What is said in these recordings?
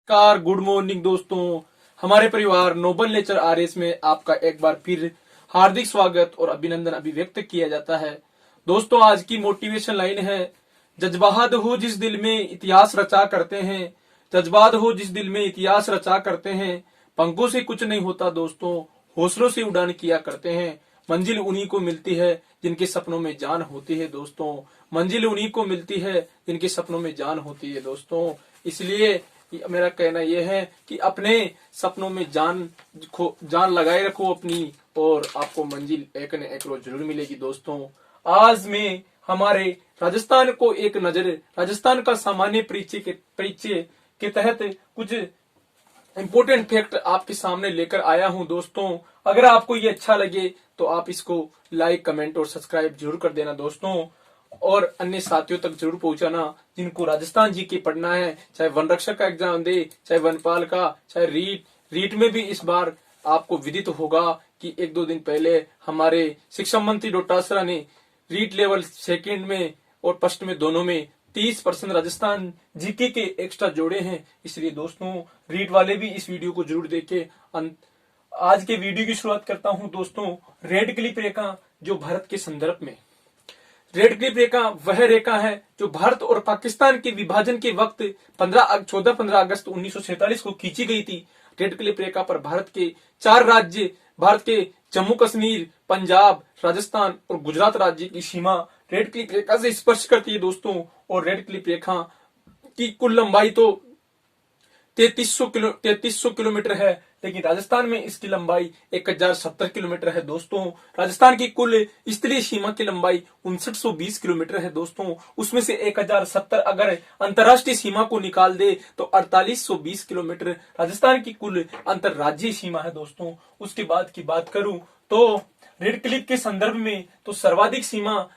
Car good morning दोस्तों। हमारे परिवार नोबल नेचर आरएस में आपका एक बार फिर हार्दिक स्वागत और अभिनंदन अभिव्यक्त किया जाता है। दोस्तों, आज की मोटिवेशन लाइन है, जज्बात हो जिस दिल में इतिहास रचा करते हैं। जज्बात हो जिस दिल में इतिहास रचा करते हैं। पंखों से कुछ नहीं होता दोस्तों, हौसलों से उड़ान किया करते हैं। मंजिल उन्हीं को मिलती है जिनके सपनों में जान होती है दोस्तों। मंजिल उन्हीं को मिलती है जिनके सपनों में जान होती है दोस्तों। इसलिए मेरा कहना यह है कि अपने सपनों में जान लगाए रखो अपनी, और आपको मंजिल एक न एक रोज जरूर मिलेगी दोस्तों। आज मैं हमारे राजस्थान को एक नजर, राजस्थान का सामान्य परिचय के तहत कुछ इंपोर्टेंट फैक्ट आपके सामने लेकर आया हूं दोस्तों। अगर आपको ये अच्छा लगे तो आप इसको लाइक, कमेंट और सब्सक्राइब जरूर कर देना दोस्तों, और अन्य साथियों तक जरूर पहुंचाना जिनको राजस्थान जी के पढ़ना है, चाहे वन रक्षक का एग्जाम दे, चाहे वनपाल का, चाहे रीट में भी इस बार आपको विदित होगा कि एक दो दिन पहले हमारे शिक्षा मंत्री डोटासरा ने रीट लेवल सेकंड में और फर्स्ट में दोनों में 30% राजस्थान जीके के एक्स्ट्रा जोड़े हैं। इसलिए दोस्तों, रीट वाले भी इस वीडियो को जरूर देखें। आज के वीडियो की शुरुआत करता हूं दोस्तों रेड क्लिप रेखा, जो भारत के संदर्भ में रेड क्लिप रेखा वह रेखा है जो भारत और पाकिस्तान के विभाजन के वक्त 15 अगस्त 1947 को खींची गई थी। रेड क्लिप रेखा पर भारत के 4 राज्य, भारत के जम्मू कश्मीर, पंजाब, राजस्थान और गुजरात राज्य की सीमा रेड क्लिप रेखा से स्पर्श करती है दोस्तों। और रेड क्लिप रेखा की कुल लंबाई तो 3300 किलोमीटर है, लेकिन राजस्थान में इसकी लंबाई 1070 किलोमीटर है दोस्तों। राजस्थान की कुल स्थलीय सीमा की लंबाई 5920 किलोमीटर है दोस्तों। उसमें से 1070 अगर अंतर्राष्ट्रीय सीमा को निकाल दे तो 4820 किलोमीटर राजस्थान की कुल अंतर्राज्यीय सीमा है दोस्तों। उसके बाद की बात करूं तो रेड क्लिप के संदर्भ में तो सर्वाधिक सीमा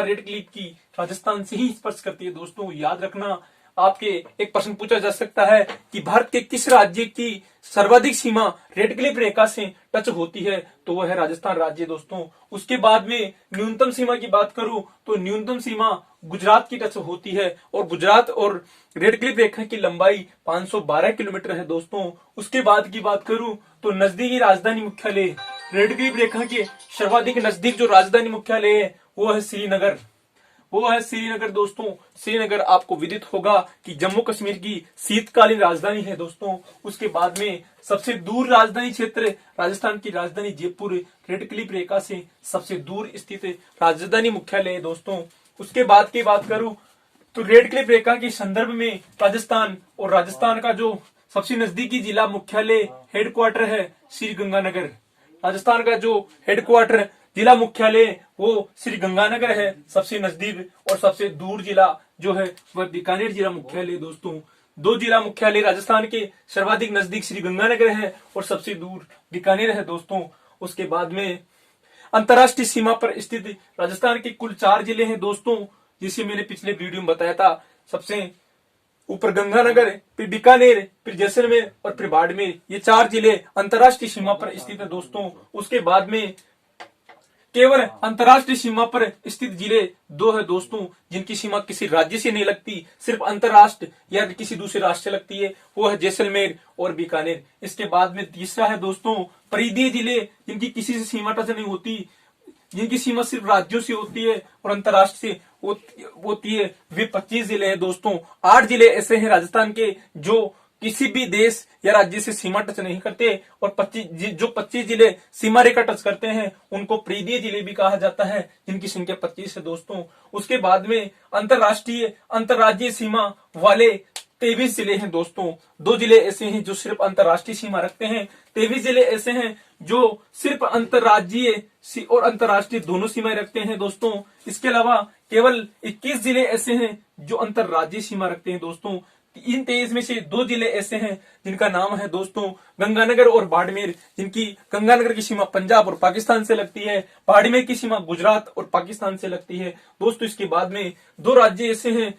रेड क्लिप की राजस्थान से ही स्पर्श करती है दोस्तों। याद रखना, आपके एक प्रश्न पूछा जा सकता है कि भारत के किस राज्य की सर्वाधिक सीमा रेड क्लिप रेखा से टच होती है, तो वह है राजस्थान राज्य दोस्तों। उसके बाद में न्यूनतम सीमा की बात करूं तो न्यूनतम सीमा गुजरात की टच होती है, और गुजरात और रेड क्लिप रेखा की लंबाई 512 किलोमीटर है दोस्तों। उसके बाद की बात करूं तो नजदीकी राजधानी मुख्यालय, रेड क्लिप रेखा के सर्वाधिक नजदीक जो राजधानी मुख्यालय है वो है श्रीनगर दोस्तों। श्रीनगर आपको विदित होगा कि जम्मू कश्मीर की शीतकालीन राजधानी है दोस्तों। उसके बाद में सबसे दूर राजधानी क्षेत्र राजस्थान की राजधानी जयपुर रेड क्लिप रेखा से सबसे दूर स्थित राजधानी मुख्यालय है दोस्तों। उसके बाद की बात करूं तो रेड क्लिप रेखा के संदर्भ में राजस्थान, और राजस्थान का जो सबसे नजदीकी जिला मुख्यालय हेडक्वार्टर है श्री गंगानगर। राजस्थान का जो हेडक्वार्टर जिला मुख्यालय वो श्री गंगानगर है सबसे नजदीक, और सबसे दूर जिला जो है वह बीकानेर जिला मुख्यालय दोस्तों। 2 जिला मुख्यालय राजस्थान के सर्वाधिक नजदीक श्री गंगानगर है और सबसे दूर बीकानेर है दोस्तों। उसके बाद में अंतर्राष्ट्रीय सीमा पर स्थित राजस्थान के कुल 4 जिले हैं दोस्तों, जिसे मैंने पिछले वीडियो में बताया था। सबसे ऊपर गंगानगर, फिर बीकानेर, फिर जैसलमेर और फिर बाड़मेर, ये 4 जिले अंतर्राष्ट्रीय सीमा पर स्थित है दोस्तों। उसके बाद में केवल अंतर्राष्ट्रीय सीमा पर स्थित जिले 2 है दोस्तों, जिनकी सीमा किसी राज्य से नहीं लगती, सिर्फ अंतर्राष्ट्र या किसी दूसरे राष्ट्र से लगती है, वो है जैसलमेर और बीकानेर। इसके बाद में तीसरा है दोस्तों परिधीय जिले, जिनकी किसी से सीमा टच नहीं होती, जिनकी सीमा सिर्फ राज्यों से होती है और अंतर्राष्ट्र से होती है, वे 25 जिले हैं दोस्तों। 8 जिले ऐसे हैं राजस्थान के जो किसी भी देश या राज्य से सीमा टच नहीं करते, और 25 जिले सीमा रेखा टच करते हैं उनको परिधीय जिले भी कहा जाता है, जिनकी संख्या 25 है दोस्तों। उसके बाद में अंतर्राज्यीय सीमा वाले 23 जिले हैं दोस्तों। 2 जिले ऐसे हैं जो सिर्फ अंतर्राष्ट्रीय सीमा रखते हैं, 23 जिले ऐसे हैं जो सिर्फ अंतर्राज्यीय और अंतर्राष्ट्रीय दोनों सीमाएं रखते हैं दोस्तों। इसके अलावा केवल 21 जिले ऐसे हैं जो अंतर्राज्यीय सीमा रखते हैं दोस्तों। इन 23 में से 2 जिले ऐसे हैं जिनका नाम है दोस्तों गंगानगर और बाड़मेर, जिनकी गंगानगर की सीमा पंजाब और पाकिस्तान से लगती है, बाड़मेर की सीमा गुजरात और पाकिस्तान से लगती है दोस्तों। इसके बाद में 2 राज्य ऐसे हैं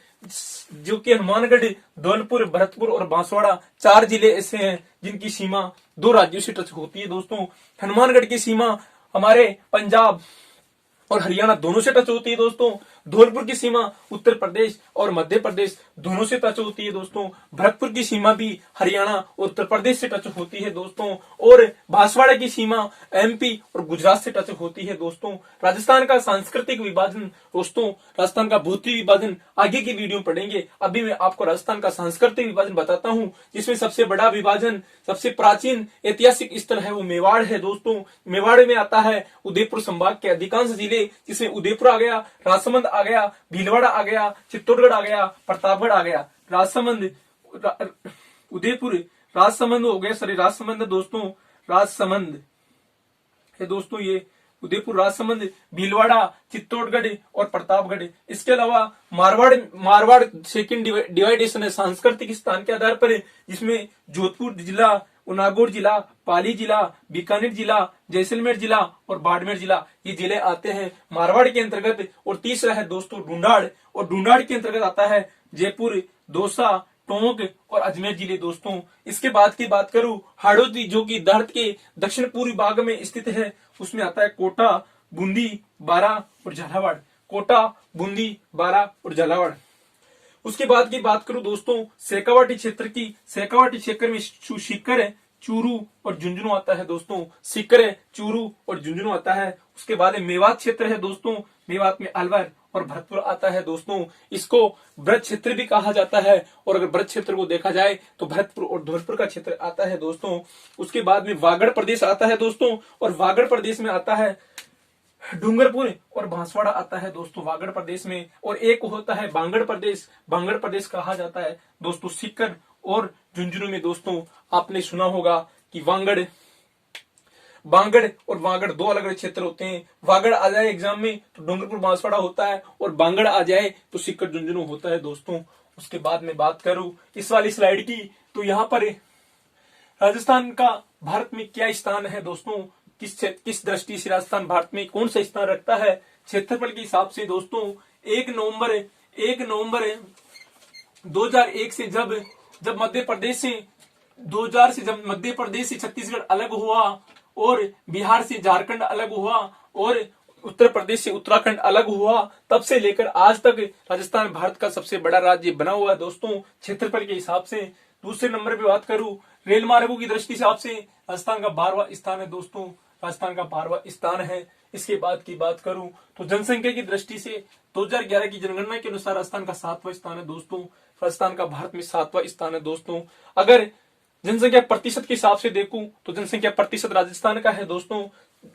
जो कि हनुमानगढ़, धौलपुर, भरतपुर और बांसवाड़ा, 4 जिले ऐसे हैं जिनकी सीमा 2 राज्यों से टच होती है दोस्तों। हनुमानगढ़ की सीमा हमारे पंजाब और हरियाणा दोनों से टच होती है दोस्तों। धौलपुर की सीमा उत्तर प्रदेश और मध्य प्रदेश दोनों से टच होती है दोस्तों। भरतपुर की सीमा भी हरियाणा और उत्तर प्रदेश से टच होती है दोस्तों। और बांसवाड़ा की सीमा एमपी और गुजरात से टच होती है दोस्तों। राजस्थान का सांस्कृतिक विभाजन दोस्तों, राजस्थान का भौतिक विभाजन आगे की वीडियो में पढ़ेंगे। अभी मैं आपको राजस्थान का सांस्कृतिक विभाजन बताता हूं, जिसमें सबसे बड़ा विभाजन, सबसे प्राचीन ऐतिहासिक स्थल है वो मेवाड़ है दोस्तों। मेवाड़ में आता है उदयपुर संभाग के अधिकांश जिले, जिसमें उदयपुर आ गया, राजसमंद आ गया, भीलवाड़ा आ गया, चित्तौड़गढ़ आ गया, प्रतापगढ़ आ गया। राजसमंद, उदयपुर, राजसमंद हो गया, सॉरी राजसमंद दोस्तों, राजसमंद है दोस्तों ये उदयपुर, राजसमंद, भीलवाड़ा, चित्तौड़गढ़ और प्रतापगढ़। इसके अलावा मारवाड़ सेकंड डिवाइडेशन है सांस्कृतिक स्थान के आधार पर, जिसमें जोधपुर जिला, उनागौड़ जिला, पाली जिला, बीकानेर जिला, जैसलमेर जिला और बाड़मेर जिला, ये जिले आते हैं मारवाड़ के अंतर्गत। और तीसरा है दोस्तों ढूंढाड़, और ढूंढाड़ के अंतर्गत आता है जयपुर, दौसा, टोंक और अजमेर जिले दोस्तों। इसके बाद की बात करूं, हाड़ौती जो कि भारत के दक्षिण पूर्वी भाग में स्थित है, उसमें आता है कोटा, बूंदी, बारां और झालावाड़। कोटा, बूंदी, बारां और झालावाड़। उसके बाद की बात करूं दोस्तों शेखावाटी क्षेत्र की, शेखावाटी क्षेत्र में सीकर है, चूरू और झुंझुनू आता है दोस्तों। सीकर है, चूरू और झुंझुनू आता है। उसके बाद मेवात क्षेत्र है दोस्तों, मेवात में अलवर और भरतपुर आता है दोस्तों। इसको ब्रज क्षेत्र भी कहा जाता है, और अगर ब्रज क्षेत्र को देखा जाए तो भरतपुर और धौलपुर का क्षेत्र आता है दोस्तों। उसके बाद में वागड़ प्रदेश आता है दोस्तों, और वागड़ प्रदेश में आता है डूंगरपुर और बांसवाड़ा आता है दोस्तों वागड़ प्रदेश में। और एक होता है बांगड़ प्रदेश, बांगड़ प्रदेश कहा जाता है दोस्तों सीकर और झुंझुनू में। दोस्तों आपने सुना होगा कि बांगड़ और वागड़ दो अलग अलग क्षेत्र होते हैं। वागड़ आ जाए एग्जाम में तो डूंगरपुर बांसवाड़ा होता है, और बांगड़ आ जाए तो सीकर झुंझुनू होता है दोस्तों। उसके बाद में बात करूं इस वाली स्लाइड की, तो यहाँ पर राजस्थान का भारत में क्या स्थान है दोस्तों, किस दृष्टि से राजस्थान भारत में कौन सा स्थान रखता है क्षेत्रफल के हिसाब से दोस्तों। 1 नवंबर 2001 से जब मध्य प्रदेश से 2000 से जब मध्य प्रदेश से छत्तीसगढ़ अलग हुआ, और बिहार से झारखंड अलग हुआ, और उत्तर प्रदेश से उत्तराखंड अलग हुआ, तब से लेकर आज तक राजस्थान भारत का सबसे बड़ा राज्य बना हुआ है दोस्तों क्षेत्रफल के हिसाब से। दूसरे नंबर पे बात करूं रेल मार्गों की दृष्टि से आपसे, राजस्थान का 12वां स्थान है दोस्तों, राजस्थान का 12वां स्थान है। इसके बाद की बात करूं तो जनसंख्या की दृष्टि से 2011 की जनगणना के अनुसार राजस्थान का 7वां स्थान है दोस्तों। राजस्थान का भारत में 7वां स्थान है दोस्तों। अगर जनसंख्या प्रतिशत के हिसाब से देखूं तो जनसंख्या प्रतिशत राजस्थान का है दोस्तों,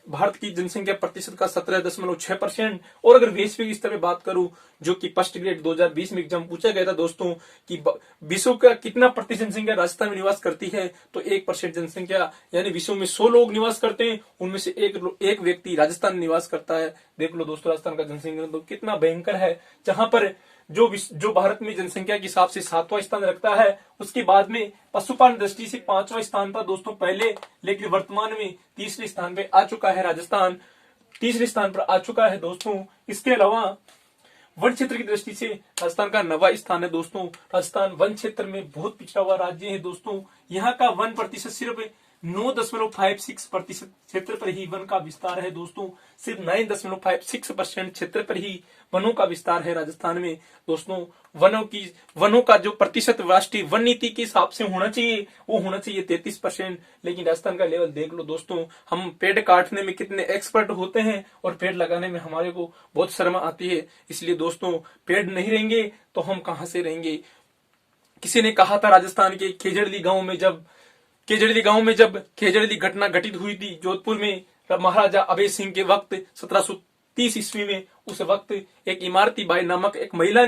भारत की जनसंख्या प्रतिशत का 17.6%। और अगर वैश्विक स्तर पे बात करूं, जो कि फर्स्ट ग्रेड 2020 में एग्जाम पूछा गया था दोस्तों कि विश्व का कितना प्रतिशत जनसंख्या राजस्थान में निवास करती है, तो 1% जनसंख्या, यानी विश्व में 100 लोग निवास करते हैं, उनमें से एक व्यक्ति राजस्थान में निवास करता है। देख लो दोस्तों राजस्थान का जनसंख्या तो कितना भयंकर है, जहां पर जो भारत में जनसंख्या के हिसाब से 7वां स्थान रखता है। उसके बाद में पशुपालन दृष्टि से 5वां स्थान था दोस्तों पहले, लेकिन वर्तमान में तीसरे स्थान पे आ चुका है राजस्थान, तीसरे स्थान पर आ चुका है दोस्तों। इसके अलावा वन क्षेत्र की दृष्टि से राजस्थान का 9वां स्थान है दोस्तों। राजस्थान वन क्षेत्र में बहुत पिछड़ा हुआ राज्य है दोस्तों। यहाँ का 1% सिर्फ 9.56% क्षेत्र पर ही वन का विस्तार है दोस्तों। सिर्फ 9.56% क्षेत्र पर ही वनों का विस्तार है राजस्थान में दोस्तों। वनों का जो प्रतिशत राष्ट्रीय वन नीति के हिसाब से होना चाहिए वो होना चाहिए 33%, लेकिन राजस्थान का लेवल देख लो दोस्तों। हम पेड़ काटने में कितने एक्सपर्ट होते हैं और पेड़ लगाने में हमारे को बहुत शर्म आती है। इसलिए दोस्तों पेड़ नहीं रहेंगे तो हम कहां से रहेंगे। किसी ने कहा था राजस्थान के खेजड़ली गांव में जब खेजड़ली घटना घटित हुई थी जोधपुर में महाराजा अभय सिंह के वक्त 1730 ईस्वी में, उस वक्त एक इमारती बाई नामक एक महिला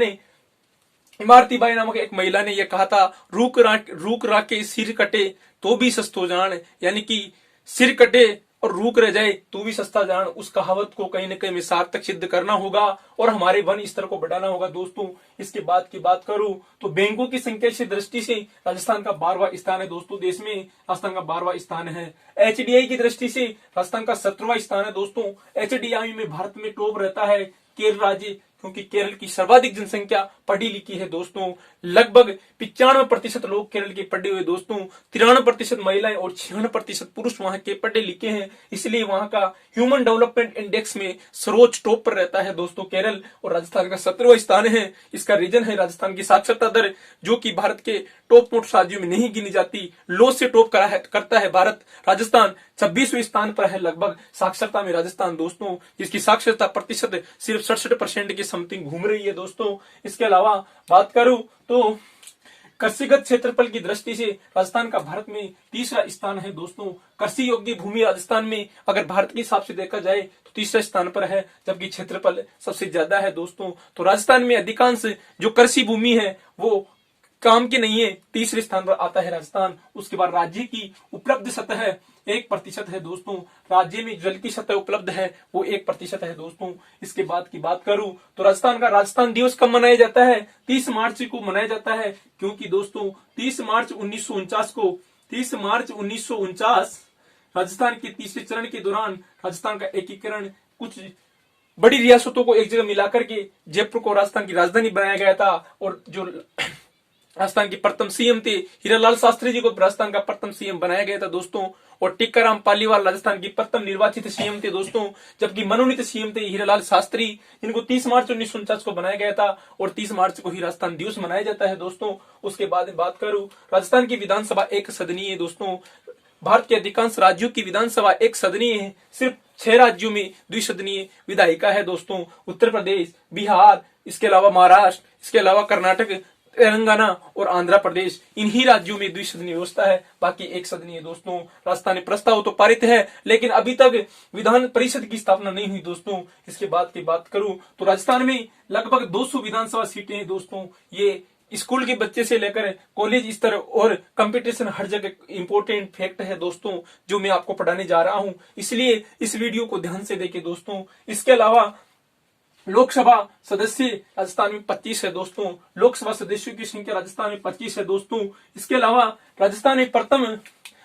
ने यह कहा था, रूक राके सिर कटे तो भी सस्तो जान, यानी कि सिर कटे और रूक रह जाए तो भी सस्ता जान। उस कहावत को कहीं न कहीं में सार्थक सिद्ध करना होगा और हमारे वन स्तर को बढ़ाना होगा दोस्तों। इसके बाद की बात करूं तो बैंकों की संख्या से दृष्टि से राजस्थान का 12वां स्थान है दोस्तों। देश में राजस्थान का 12वां स्थान है। एचडीआई की दृष्टि से राजस्थान का 17वां स्थान है दोस्तों। एचडीआई में भारत में टॉप रहता है केरल राज्य, क्योंकि केरल की सर्वाधिक जनसंख्या पढ़ी लिखी है दोस्तों। लगभग 95% लोग केरल के पढ़े हुए दोस्तों। 93% महिलाएं और 96% पुरुष वहां के पढ़े लिखे हैं। इसलिए वहां का ह्यूमन डेवलपमेंट इंडेक्स में सर्वोच्च टॉप पर रहता है दोस्तों केरल। और राजस्थान का 17वां स्थान है। इसका रीजन है राजस्थान की साक्षरता दर, जो कि भारत के टॉप मोस्ट राज्यों में नहीं गिनी जाती। लो से टॉप करता है भारत। राजस्थान 26वें स्थान पर है लगभग साक्षरता में राजस्थान दोस्तों, जिसकी साक्षरता प्रतिशत सिर्फ 67% के समथिंग घूम रही है दोस्तों। इसके अलावा बात करूं तो कृषिगत क्षेत्रफल की दृष्टि से राजस्थान का भारत में तीसरा स्थान है दोस्तों। कृषि योग्य भूमि राजस्थान में अगर भारत के हिसाब से देखा जाए तो तीसरे स्थान पर है, जबकि क्षेत्रफल सबसे ज्यादा है दोस्तों। तो राजस्थान में अधिकांश जो कृषि भूमि है वो काम की नहीं है, तीसरे स्थान पर आता है राजस्थान। उसके बाद राज्य की उपलब्ध सतह 1% है दोस्तों। राज्य में जल की सतह उपलब्ध है वो 1% है दोस्तों। इसके बाद की बात करूं तो राजस्थान का राजस्थान दिवस कब मनाया जाता है? 30 मार्च को मनाया जाता है, क्योंकि दोस्तों 30 मार्च 1949 राजस्थान के तीसरे चरण के दौरान राजस्थान का एकीकरण कुछ बड़ी रियासतों को एक जगह मिलाकर के जयपुर को राजस्थान की राजधानी बनाया गया था। और जो राजस्थान के प्रथम सीएम थे हीरालाल शास्त्री जी को राजस्थान का प्रथम सीएम बनाया गया था दोस्तों। और टिक्काराम पालीवाल राजस्थान की प्रथम निर्वाचित सीएम थे दोस्तों, जबकि मनोनीत सीएम थे हीरालाल शास्त्री, जिनको 30 मार्च 1949 को बनाया गया था। और 30 मार्च को ही राजस्थान दिवस मनाया जाता है दोस्तों। उसके बाद बात करूं, राजस्थान की विधानसभा एक सदनीय है दोस्तों। भारत के अधिकांश राज्यों की विधानसभा एक सदनीय है, सिर्फ 6 राज्यों में द्विसदनीय विधायिका है दोस्तों। उत्तर प्रदेश, बिहार, इसके अलावा महाराष्ट्र, इसके अलावा कर्नाटक, तेलंगाना और आंध्र प्रदेश, इन्हीं राज्यों में द्विसदनीय व्यवस्था है, बाकी एक सदनीय दोस्तों। राजस्थान में प्रस्ताव तो पारित है, लेकिन अभी तक विधान परिषद की स्थापना नहीं हुई दोस्तों। इसके बाद की बात करूं तो राजस्थान में लगभग 200 विधानसभा सीटें हैं दोस्तों। ये स्कूल के बच्चे से लेकर कॉलेज स्तर और कंपटीशन हर जगह इंपॉर्टेंट फैक्ट है दोस्तों, जो मैं आपको पढ़ाने जा रहा हूं, इसलिए इस वीडियो को ध्यान से देखें दोस्तों। इसके अलावा लोकसभा सदस्य राजस्थान में 25 है दोस्तों। लोकसभा सदस्यों की संख्या राजस्थान में 25 है दोस्तों। इसके अलावा राजस्थान में प्रथम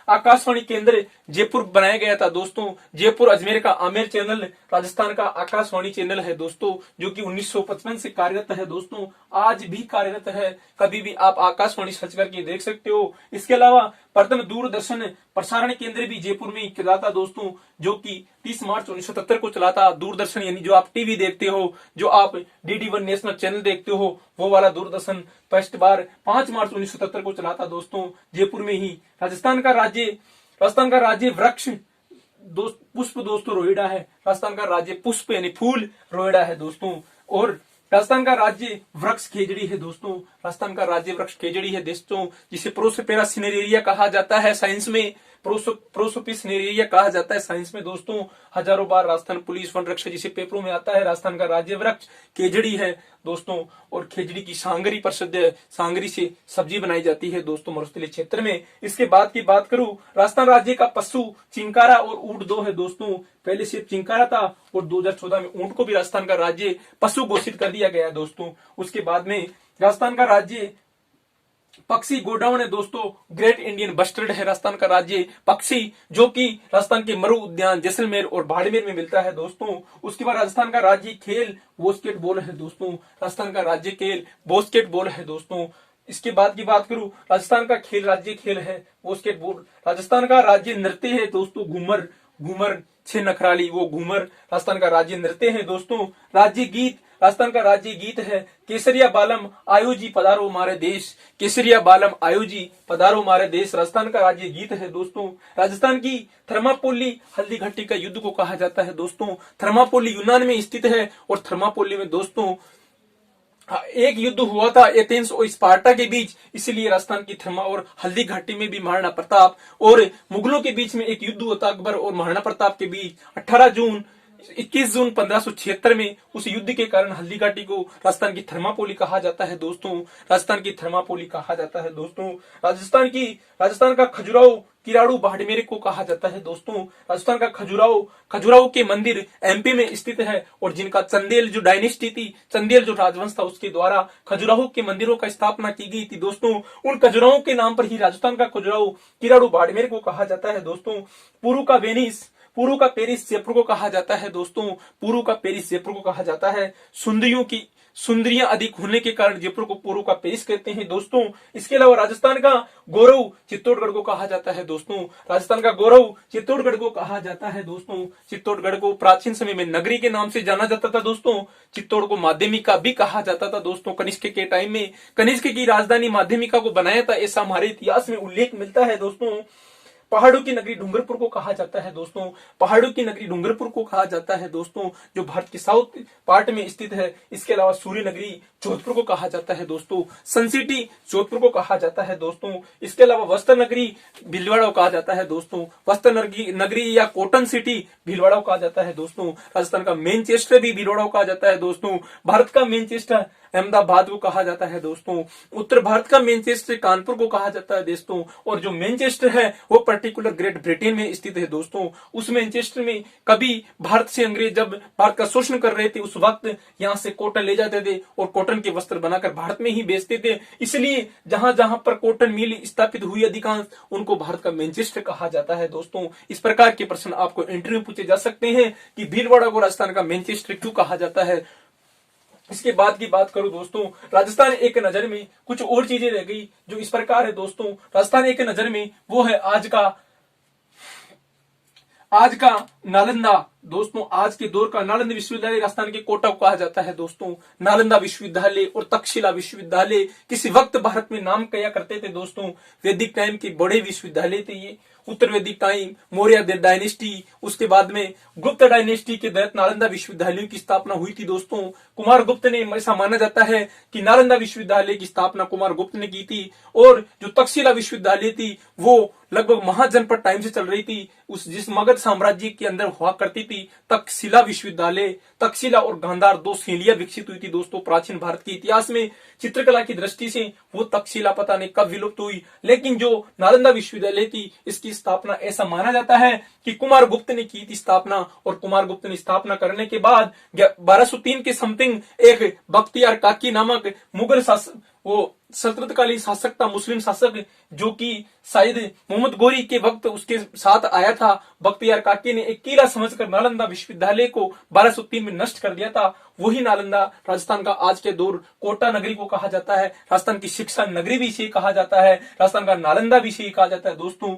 आकाशवाणी केंद्र जयपुर बनाया गया था दोस्तों। जयपुर अजमेर का आमेर चैनल राजस्थान का आकाशवाणी चैनल है दोस्तों, जो कि 1955 से कार्यरत है दोस्तों, आज भी कार्यरत है। कभी भी आप आकाशवाणी सर्च करके देख सकते हो। इसके अलावा प्रथम दूरदर्शन प्रसारण केंद्र भी जयपुर में चला था दोस्तों, जो कि 30 मार्च 1977 को चला था। दूरदर्शन यानी जो आप टीवी देखते हो, जो आप DD1 नेशनल चैनल देखते हो, वो वाला दूरदर्शन फर्स्ट बार 5 मार्च 1977 को चला था दोस्तों, जयपुर में ही। राजस्थान का राज्य वृक्ष पुष्प दोस्तों रोहिड़ा है। राजस्थान का राज्य पुष्प यानी फूल रोहिड़ा है दोस्तों। और राजस्थान का राज्य वृक्ष खेजड़ी है दोस्तों। राजस्थान का राज्य वृक्ष खेजड़ी है दोस्तों, जिसे प्रोसोपेरा सिनेरेरिया कहा जाता है साइंस में। प्रोसोपिस नेरेरिया कहा जाता है साइंस में दोस्तों। हजारों बार राजस्थान पुलिस वन रक्षक जिसे पेपरों में आता है। राजस्थान का राज्य वृक्ष खेजड़ी है दोस्तों। और खेजड़ी की सांगरी प्रसिद्ध है, सांगरी से सब्जी बनाई जाती है दोस्तों मरुस्थलीय क्षेत्र में। इसके बाद की बात करूं, राजस्थान राज्य का पशु चिंकारा और ऊंट 2 है दोस्तों। पहले सिर्फ चिंकारा था और 2014 में ऊंट को भी राजस्थान का राज्य पशु घोषित कर दिया गया है दोस्तों। उसके बाद में राजस्थान का राज्य पक्षी गोडाउन है दोस्तों। ग्रेट इंडियन बस्टर्ड है राजस्थान का राज्य पक्षी, जो कि राजस्थान के मरु उद्यान जैसलमेर और बाड़मेर में मिलता है दोस्तों। उसके बाद राजस्थान का राज्य खेल बास्केटबॉल है दोस्तों। राजस्थान का राज्य खेल बास्केटबॉल है दोस्तों। इसके बाद की बात करूं, राजस्थान का राज्य खेल है बास्केटबॉल। राजस्थान का राज्य नृत्य है दोस्तों घूमर 6 नखराली, वो घूमर राजस्थान का राज्य नृत्य है दोस्तों। राज्य गीत, राजस्थान का राज्य गीत है केसरिया बालम आयोजी पधारो मारे देश। केसरिया बालम आयोजी पधारो मारे देश राजस्थान का राज्य गीत है दोस्तों। राजस्थान की थर्मापोली हल्दी घाटी का युद्ध को कहा जाता है दोस्तों। थर्मापोली यूनान में स्थित है और थर्मापोली में दोस्तों एक युद्ध हुआ था एथेंस और स्पार्टा के बीच, इसीलिए राजस्थान की थर्मा और हल्दी घाटी में भी महाराणा प्रताप और मुगलों के बीच में एक युद्ध हुआ था अकबर और महाराणा प्रताप के बीच 21 जून 1576 में। उस युद्ध के कारण हल्दी घाटी को राजस्थान की थर्मापोली कहा जाता है दोस्तों। राजस्थान की थर्मापोली कहा जाता है दोस्तों। राजस्थान का खजुराहो किराड़ू बाड़मेर को कहा जाता है दोस्तों। राजस्थान का खजुराहो के मंदिर MP में स्थित है और जिनका चंदेल जो डायनेस्टी थी, चंदेल जो राजवंश था, उसके द्वारा खजुराहो के मंदिरों का स्थापना की गई थी दोस्तों। उन खजुराहो के नाम पर ही राजस्थान का खजुराहो किराड़ू बाड़मेर को कहा जाता है दोस्तों। पुरू का पेरिस जयपुर को कहा जाता है दोस्तों। पुरू का पेरिस जयपुर को कहा जाता है। सुंदरियां अधिक होने के कारण जयपुर को पूर्व का पेश कहते हैं दोस्तों। इसके अलावा राजस्थान का गौरव चित्तौड़गढ़ को कहा जाता है दोस्तों। राजस्थान का गौरव चित्तौड़गढ़ को कहा जाता है दोस्तों। चित्तौड़गढ़ को प्राचीन समय में नगरी के नाम से जाना जाता था दोस्तों। चित्तौड़ को माध्यमिका भी कहा जाता था दोस्तों। कनिष्क के टाइम में कनिष्क की राजधानी माध्यमिका को बनाया था, ऐसा हमारे इतिहास में उल्लेख मिलता है दोस्तों। पहाड़ों की नगरी डूंगरपुर को कहा जाता है दोस्तों। पहाड़ों की नगरी डूंगरपुर को कहा जाता है दोस्तों, जो भारत के साउथ पार्ट में स्थित है। इसके अलावा सूर्य नगरी जोधपुर को कहा जाता है दोस्तों। सन सिटी जोधपुर को कहा जाता है दोस्तों। इसके अलावा वस्त्र नगरी भीलवाड़ा को कहा जाता है दोस्तों। वस्त्र नगरी या कॉटन सिटी भीलवाड़ा को कहा जाता है दोस्तों। राजस्थान का मैनचेस्टर भी भीलवाड़ा को कहा जाता है दोस्तों। भारत का मैनचेस्टर अहमदाबाद को कहा जाता है दोस्तों। उत्तर भारत का मैनचेस्टर कानपुर को कहा जाता है दोस्तों। और जो मैनचेस्टर है वो पर्टिकुलर ग्रेट ब्रिटेन में स्थित है दोस्तों। उस मैनचेस्टर में कभी भारत से अंग्रेज जब भारत का शोषण कर रहे थे उस वक्त यहाँ से कॉटन ले जाते थे और कॉटन के वस्त्र बनाकर भारत में ही बेचते थे। इसलिए जहां जहां पर कॉटन मिल स्थापित हुई अधिकांश उनको भारत का मैनचेस्टर कहा जाता है दोस्तों। इस प्रकार के प्रश्न आपको इंटरव्यू पूछे जा सकते हैं कि भीलवाड़ा को राजस्थान का मैनचेस्टर क्यों कहा जाता है। इसके बाद की बात करूं दोस्तों, राजस्थान एक नजर में कुछ और चीजें रह गई जो इस प्रकार है दोस्तों। राजस्थान एक नजर में वो है आज का नालंदा दोस्तों। आज के दौर का नालंदा विश्वविद्यालय राजस्थान के कोटा को कहा जाता है दोस्तों। नालंदा विश्वविद्यालय और तक्षशिला विश्वविद्यालय किसी वक्त भारत में नाम किया करते थे दोस्तों। वैदिक टाइम के बड़े विश्वविद्यालय थे ये। उत्तर वैदिक टाइम, मौर्य डायनेस्टी, उसके बाद में गुप्त डायनेस्टी के तहत नालंदा विश्वविद्यालय की स्थापना हुई थी दोस्तों। कुमार गुप्त ने, ऐसा माना जाता है कि नालंदा विश्वविद्यालय की स्थापना कुमार गुप्त ने की थी। और जो तक्षशिला विश्वविद्यालय थी वो लगभग महाजनपद टाइम से चल रही थी, जिस मगध साम्राज्य के अंदर हुआ करती थी। तक्षशिला विश्वविद्यालय, तक्षशिला और गांधार दो शैलियां विकसित हुई थी दोस्तों प्राचीन भारत के इतिहास में। चित्रकला की दृष्टि से वो तक्षशिला पता नहीं कब विलुप्त हुई, लेकिन जो नालंदा विश्वविद्यालय थी इसकी स्थापना ऐसा माना जाता है कि कुमार गुप्त ने की थी स्थापना। और कुमार गुप्त ने स्थापना करने के बाद 1203 के समथिंग एक बख्तियार काकी नामक मुगल शासक, वो सल्तनतकालीन शासक था, मुस्लिम शासक, जो कि शायद मोहम्मद गोरी के वक्त उसके साथ आया था। बख्तियार काकी ने एक किला समझकर नालंदा विश्वविद्यालय को 1203 में नष्ट कर दिया था। वही नालंदा राजस्थान का आज के दौर कोटा नगरी को कहा जाता है। राजस्थान की शिक्षा नगरी भी इसे कहा जाता है। राजस्थान का नालंदा भी इसे कहा जाता है दोस्तों।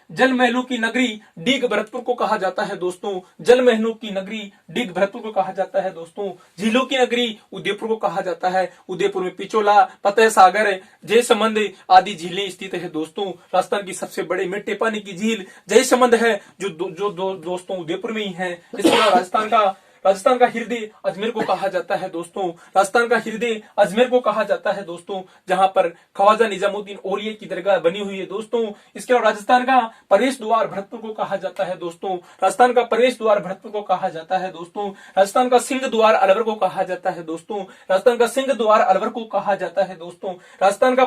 जल महलों की नगरी डीग भरतपुर को कहा जाता है दोस्तों। जल महलों की नगरी डीग भरतपुर को कहा जाता है दोस्तों। झीलों की नगरी उदयपुर को कहा जाता है। उदयपुर में पिचोला, फतेह सागर, जयसमंद आदि झीलें स्थित है दोस्तों। राजस्थान की सबसे बड़े मीठे पानी की झील जयसमंद है, जो दोस्तों उदयपुर में ही है। इसके अलावा राजस्थान का हृदय अजमेर को कहा जाता है दोस्तों। राजस्थान का हृदय अजमेर को कहा जाता है दोस्तों, जहां पर ख्वाजा निजामुद्दीन औलिया की दरगाह बनी हुई है दोस्तों। इसके अलावा राजस्थान का प्रवेश द्वार भरतपुर को कहा जाता है दोस्तों। राजस्थान का प्रवेश द्वार भरतपुर को कहा जाता है दोस्तों। राजस्थान का सिंह द्वार अलवर को कहा जाता है दोस्तों। राजस्थान का सिंह द्वार अलवर को कहा जाता है दोस्तों। राजस्थान का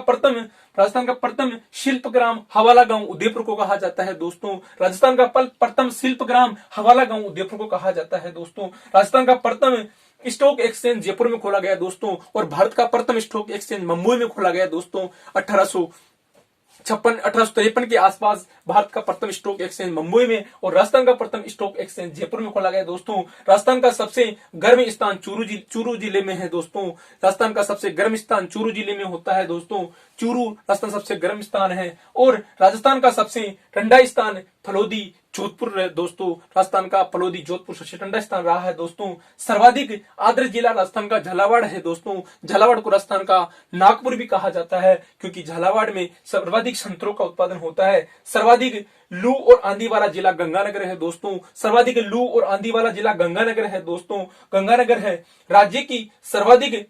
प्रथम शिल्प ग्राम हवाला गांव उदयपुर को कहा जाता है दोस्तों। राजस्थान का प्रथम शिल्प ग्राम हवाला गांव उदयपुर को कहा जाता है दोस्तों। राजस्थान का प्रथम स्टॉक एक्सचेंज जयपुर में खोला गया दोस्तों। और भारत का प्रथम स्टॉक एक्सचेंज मुंबई में खोला गया दोस्तों। 1853 के आसपास भारत का प्रथम स्टॉक एक्सचेंज मुंबई में और राजस्थान का प्रथम स्टॉक एक्सचेंज जयपुर में खोला गया दोस्तों। राजस्थान का सबसे गर्म स्थान चूरू जिले में है दोस्तों। राजस्थान का सबसे गर्म स्थान चूरू जिले में होता है दोस्तों। चूरू राजस्थान सबसे गर्म स्थान है। और राजस्थान का सबसे ठंडा स्थान फलोदी जोधपुर है दोस्तों। राजस्थान का फलोदी जोधपुर सबसे ठंडा स्थान रहा है दोस्तों। सर्वाधिक आर्द्र जिला राजस्थान का झालावाड़ है दोस्तों। झालावाड़ को राजस्थान का नागपुर भी कहा जाता है, क्योंकि झालावाड़ में सर्वाधिक संतरों का उत्पादन होता है। सर्वाधिक लू और आंधी वाला जिला गंगानगर है दोस्तों। सर्वाधिक लू और आंधी वाला जिला गंगानगर है दोस्तों। गंगानगर है। राज्य की सर्वाधिक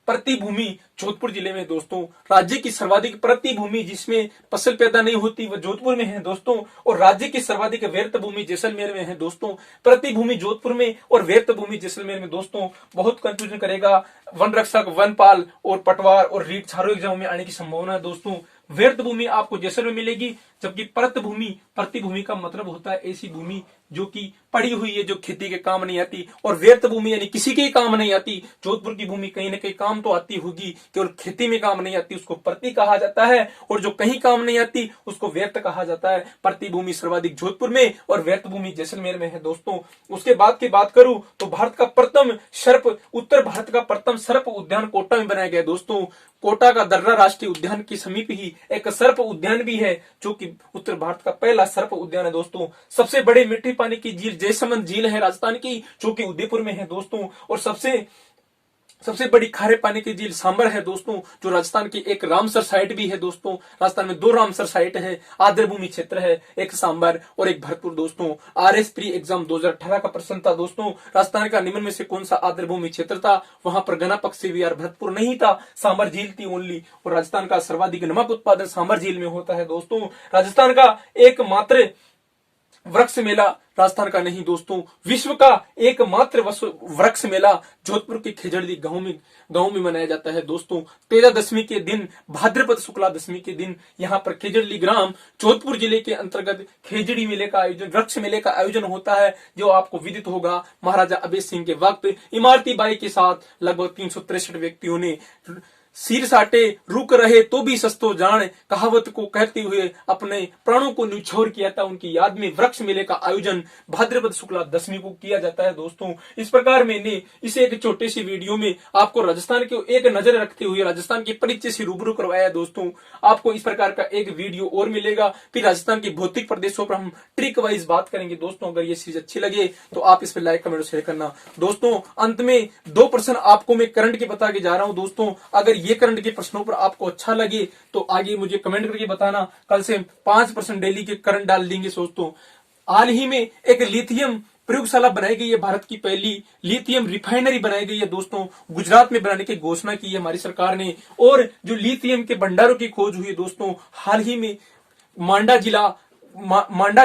प्रतिभूमि जोधपुर जिले में दोस्तों। राज्य की सर्वाधिक प्रतिभूमि जिसमें फसल पैदा नहीं होती वह जोधपुर में है दोस्तों। और राज्य की सर्वाधिक व्यर्थ भूमि जैसलमेर में है दोस्तों। प्रतिभूमि जोधपुर में और व्यर्थ भूमि जैसलमेर में दोस्तों। बहुत कंफ्यूजन करेगा। वन रक्षक, वनपाल और पटवार और रीट चारों एग्जाम में आने की संभावना है दोस्तों। व्यर्थ भूमि आपको जैसलमेर मिलेगी, जबकि प्रतिभूमि का मतलब होता है ऐसी भूमि जो कि पड़ी हुई है, जो खेती के काम नहीं आती। और व्यर्थ भूमि यानी किसी के काम नहीं आती। जोधपुर की भूमि कहीं ना कहीं काम तो आती होगी, केवल खेती में काम नहीं आती उसको प्रति कहा जाता है, और जो कहीं काम नहीं आती उसको व्यर्थ कहा जाता है। प्रति भूमि सर्वाधिक जोधपुर में और व्यर्थ भूमि जैसलमेर में है दोस्तों। उसके बाद की बात करूं तो भारत का प्रथम सर्प उत्तर भारत का प्रथम सर्प उद्यान कोटा में बनाया गया दोस्तों। कोटा का दर्रा राष्ट्रीय उद्यान के समीप ही एक सर्प उद्यान भी है, जो कि उत्तर भारत का पहला सर्प उद्यान है दोस्तों। सबसे बड़ी मीठे पानी की झील जयसमंद झील है राजस्थान की, जो कि उदयपुर में है दोस्तों। और सबसे बड़ी खारे पानी की झील सांबर है दोस्तों, जो राजस्थान की एक रामसर साइट भी है दोस्तों। राजस्थान में 2 रामसर साइट है, आर्द्रभूमि क्षेत्र है, एक सांबर और एक भरतपुर दोस्तों। आरएस प्री एग्जाम 2018 का प्रश्न था दोस्तों, राजस्थान का निम्न में से कौन सा आर्द्रभूमि क्षेत्र था? वहां पर गना पक्षी विहार भरतपुर नहीं था, सांबर झील थी ओनली। और राजस्थान का सर्वाधिक नमक उत्पादन सांबर झील में होता है दोस्तों। राजस्थान का एकमात्र वृक्ष मेला राजस्थान का नहीं दोस्तों, विश्व का एकमात्र वृक्ष मेला जोधपुर के खेजड़ी गांव में मनाया जाता है दोस्तों। तेजा दशमी के दिन, भाद्रपद शुक्ला दशमी के दिन यहाँ पर खेजड़ी ग्राम जोधपुर जिले के अंतर्गत खेजड़ी मेले का आयोजन, वृक्ष मेले का आयोजन होता है, जो आपको विदित होगा। महाराजा अभय सिंह के वक्त इमारती बाई के साथ लगभग 363 व्यक्तियों ने सिर साटे रुक रहे तो भी सस्तो जान कहावत को कहते हुए अपने प्राणों को न्यौछावर किया था। उनकी याद में वृक्ष मेले का आयोजन भाद्रपद शुक्ला दशमी को किया जाता है दोस्तों। इस प्रकार मैंने इसे एक छोटे सी वीडियो में आपको राजस्थान के एक नजर रखते हुए राजस्थान के परिचय से रूबरू करवाया दोस्तों। आपको इस प्रकार का एक वीडियो और मिलेगा, फिर राजस्थान के भौतिक प्रदेशों पर हम ट्रिक वाइज बात करेंगे दोस्तों। अगर ये चीज अच्छी लगे तो आप इस पर लाइक कमेंट शेयर करना दोस्तों। अंत में 2 प्रश्न आपको मैं करंट के बता के जा रहा हूं दोस्तों। अगर ये करंट के प्रश्नों पर आपको अच्छा लगे तो आगे मुझे कमेंट करके बताना। कल से 5% डेली के करंट डाल देंगे दोस्तों। हाल ही में एक लिथियम प्रयोगशाला बनाई गई है, भारत की पहली लिथियम रिफाइनरी बनाई गई है दोस्तों। गुजरात में बनाने की घोषणा की है हमारी सरकार ने। और जो लिथियम के भंडारों की खोज हुई है दोस्तों, हाल ही में मांडा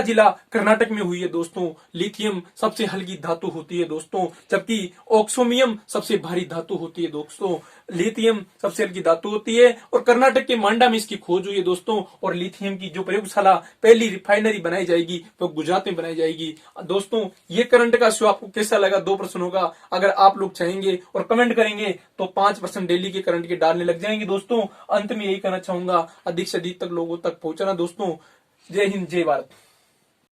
जिला कर्नाटक में हुई है दोस्तों। लिथियम सबसे हल्की धातु होती है दोस्तों, जबकि ऑक्सोमियम सबसे भारी धातु होती है दोस्तों। लिथियम सबसे हल्की धातु होती है और कर्नाटक के मांडा में इसकी खोज हुई है दोस्तों। और लिथियम की जो प्रयोगशाला पहली रिफाइनरी बनाई जाएगी वो गुजरात में बनाई जाएगी दोस्तों। ये करंट का शो आपको कैसा लगा? 2 प्रश्नों का अगर आप लोग चाहेंगे और कमेंट करेंगे तो 5% डेली के करंट के डालने लग जाएंगे दोस्तों। अंत में यही कहना चाहूंगा, अधिक से अधिक तक लोगों तक पहुंचाना दोस्तों। जय हिंद, जय भारत।